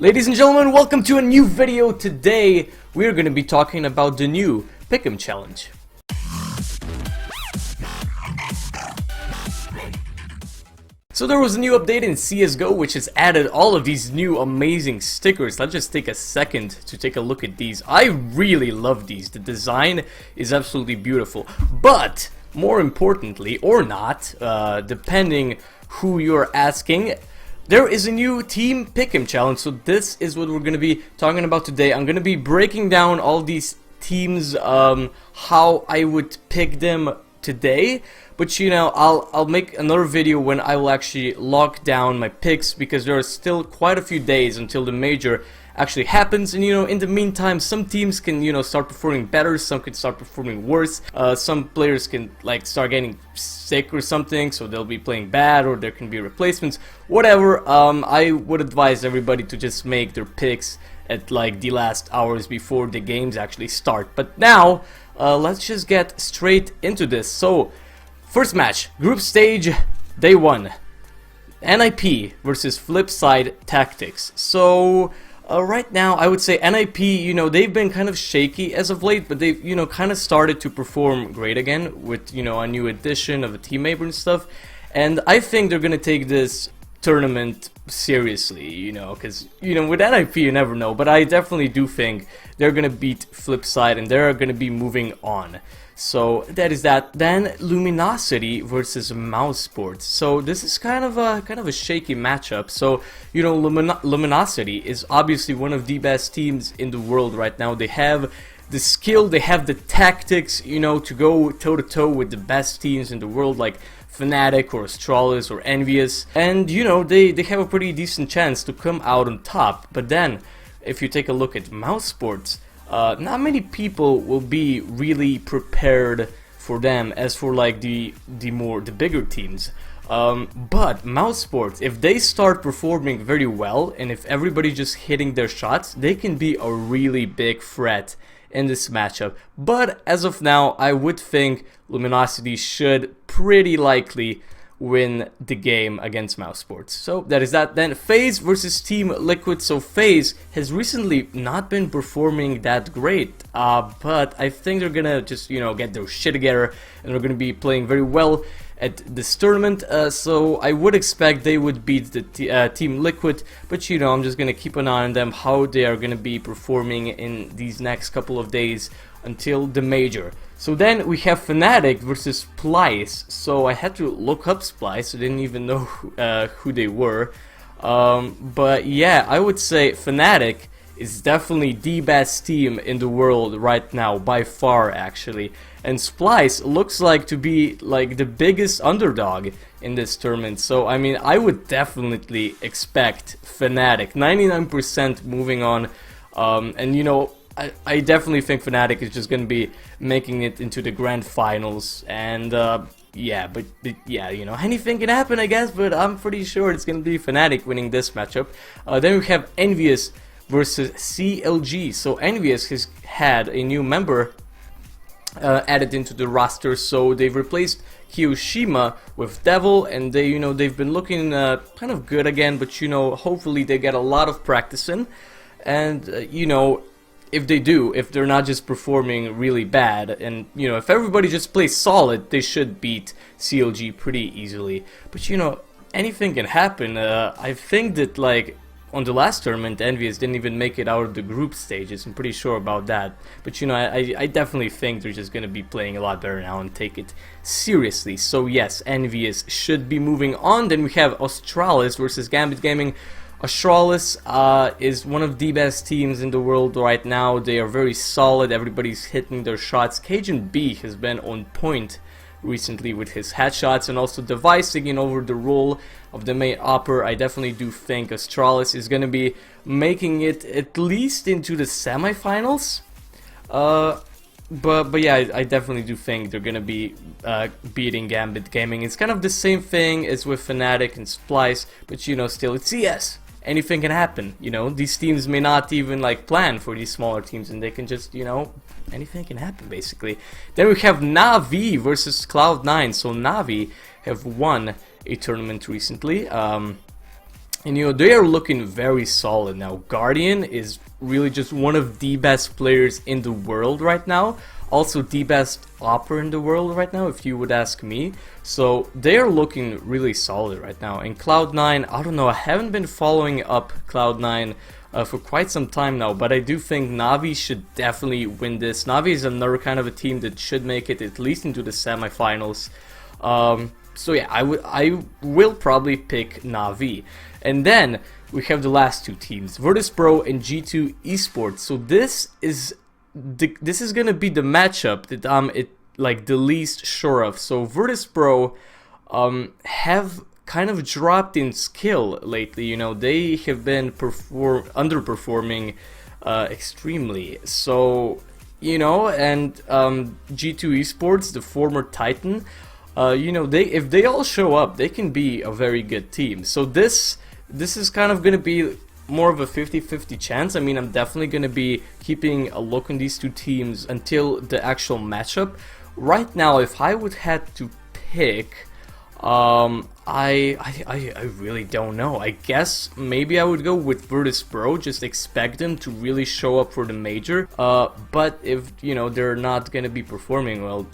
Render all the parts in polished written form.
Ladies and gentlemen, welcome to a new video. Today we're going to be talking about the new Pick'em Challenge. So there was a new update in CSGO which has added all of these new amazing stickers. Let's just take a second to take a look at these. I really love these. The design is absolutely beautiful. But more importantly, or not, depending who you're asking, there is a new Team Pick'em Challenge, so this is what we're going to be talking about today. I'm going to be breaking down all these teams, how I would pick them today. But you know, I'll make another video when I will actually lock down my picks, because there are still quite a few days until the major actually happens. And you know, in the meantime, some teams can, you know, start performing better, some can start performing worse. Some players can like start getting sick or something, so they'll be playing bad, or there can be replacements, whatever. I would advise everybody to just make their picks at like the last hours before the games actually start. But now let's just get straight into this. So first match, group stage, day 1, NIP versus Flipside Tactics. So right now, I would say NIP, you know, they've been kind of shaky as of late, but they've, you know, kind of started to perform great again with, you know, a new addition of a teammate and stuff. And I think they're gonna take this tournament seriously, you know, because, you know, with NIP you never know, but I definitely do think they're gonna beat Flipside and they're gonna be moving on. So that is that. Then Luminosity versus Mouse Sports. So this is kind of a shaky matchup. So you know, Luminosity is obviously one of the best teams in the world right now. They have the skill, they have the tactics, you know, to go toe to toe with the best teams in the world, like Fnatic or Astralis or Envious. And you know, they have a pretty decent chance to come out on top. But then, if you take a look at Mouse Sports, not many people will be really prepared for them as for like the bigger teams. But Mouse Sports, if they start performing very well and if everybody just hitting their shots, they can be a really big threat in this matchup. But as of now, I would think Luminosity should pretty likely win the game against Mouse Sports. So that is that. Then FaZe versus Team Liquid. So FaZe has recently not been performing that great, but I think they're gonna just, you know, get their shit together and they're gonna be playing very well at this tournament. So I would expect they would beat the Team Liquid, but you know, I'm just gonna keep an eye on them, how they are gonna be performing in these next couple of days until the major. So then we have Fnatic versus Splice. So I had to look up Splice, I didn't even know who they were. But yeah, I would say Fnatic is definitely the best team in the world right now, by far actually. And Splice looks like to be like the biggest underdog in this tournament. So I mean, I would definitely expect Fnatic 99% moving on. And you know, I definitely think Fnatic is just going to be making it into the grand finals. And yeah, but yeah, you know, anything can happen, I guess, but I'm pretty sure it's going to be Fnatic winning this matchup. Then we have Envious versus CLG. So Envious has had a new member added into the roster, so they've replaced Kiyoshima with Devil, and they, you know, they've been looking kind of good again, but you know, hopefully they get a lot of practice in. And you know, if they do, if they're not just performing really bad, and you know, if everybody just plays solid, they should beat CLG pretty easily. But you know, anything can happen. I think that like on the last tournament, Envious didn't even make it out of the group stages. I'm pretty sure about that. But you know, I definitely think they're just gonna be playing a lot better now and take it seriously. So yes, Envious should be moving on. Then we have Astralis versus Gambit Gaming. Astralis is one of the best teams in the world right now. They are very solid, everybody's hitting their shots. Cajun B has been on point recently with his headshots, and also Device taking over the role of the main opper. I definitely do think Astralis is going to be making it at least into the semifinals. But yeah, I definitely do think they're gonna be beating Gambit Gaming. It's kind of the same thing as with Fnatic and Splice, but you know, still it's CS. Anything can happen, you know. These teams may not even like plan for these smaller teams, and they can just, you know, anything can happen basically. Then we have Na'Vi versus Cloud9. So Na'Vi have won a tournament recently. And you know, they are looking very solid now. Guardian is really just one of the best players in the world right now. Also the best opera in the world right now, if you would ask me. So they are looking really solid right now. And Cloud9, I don't know, I haven't been following up Cloud9 for quite some time now, but I do think Navi should definitely win this. Navi is another kind of a team that should make it at least into the semifinals. So yeah, I will probably pick Navi. And then we have the last two teams, Virtus.pro and G2 Esports. So this is gonna be the matchup that I'm like the least sure of. So Virtus.pro have kind of dropped in skill lately. You know, they have been underperforming extremely. So you know, and G2 Esports, the former Titan, you know, if they all show up, they can be a very good team. So this is kind of gonna be more of a 50-50 chance. I mean, I'm definitely going to be keeping a look on these two teams until the actual matchup. Right now, if I would have to pick, I really don't know. I guess maybe I would go with Virtus.pro, just expect them to really show up for the major. But if, you know, they're not going to be performing well,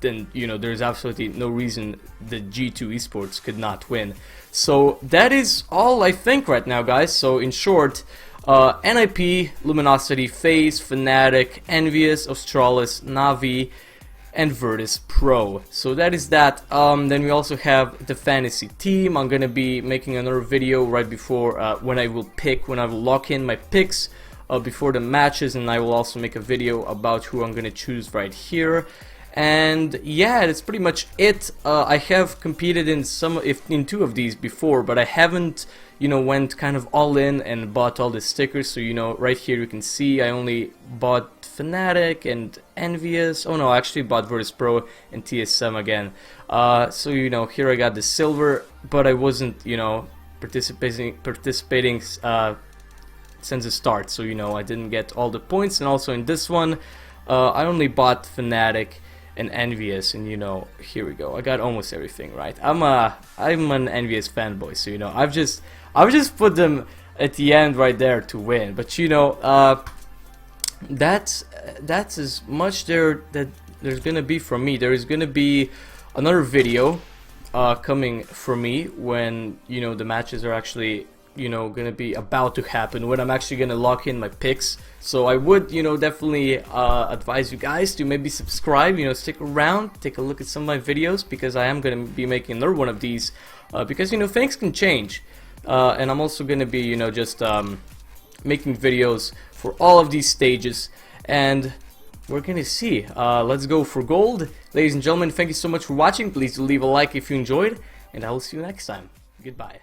then, you know, there's absolutely no reason that G2 Esports could not win. So that is all I think right now, guys. So in short, NIP, Luminosity, FaZe, Fnatic, Envious, Australis, Navi, and Virtus.pro. So that is that. Then we also have the fantasy team. I'm gonna be making another video right before when I will lock in my picks before the matches, and I will also make a video about who I'm gonna choose right here. And yeah, that's pretty much it. I have competed in in two of these before, but I haven't, you know, went kind of all in and bought all the stickers. So, you know, right here you can see I only bought Fnatic and Envious. Oh no, I actually bought Virtus.pro and TSM again. So, you know, here I got the silver, but I wasn't, you know, participating since the start. So, you know, I didn't get all the points. And also in this one, I only bought Fnatic and Envious, and you know, here we go. I got almost everything right. I'm an Envious fanboy, so you know, I've just put them at the end right there to win. But you know, that's as much that there's gonna be from me. There is gonna be another video coming from me when, you know, the matches are actually, you know, gonna be about to happen, when I'm actually gonna lock in my picks. So I would, you know, definitely advise you guys to maybe subscribe, you know, stick around, take a look at some of my videos, because I am gonna be making another one of these, because, you know, things can change, and I'm also gonna be, you know, just making videos for all of these stages, and we're gonna see. Let's go for gold. Ladies and gentlemen, thank you so much for watching. Please do leave a like if you enjoyed, and I will see you next time. Goodbye.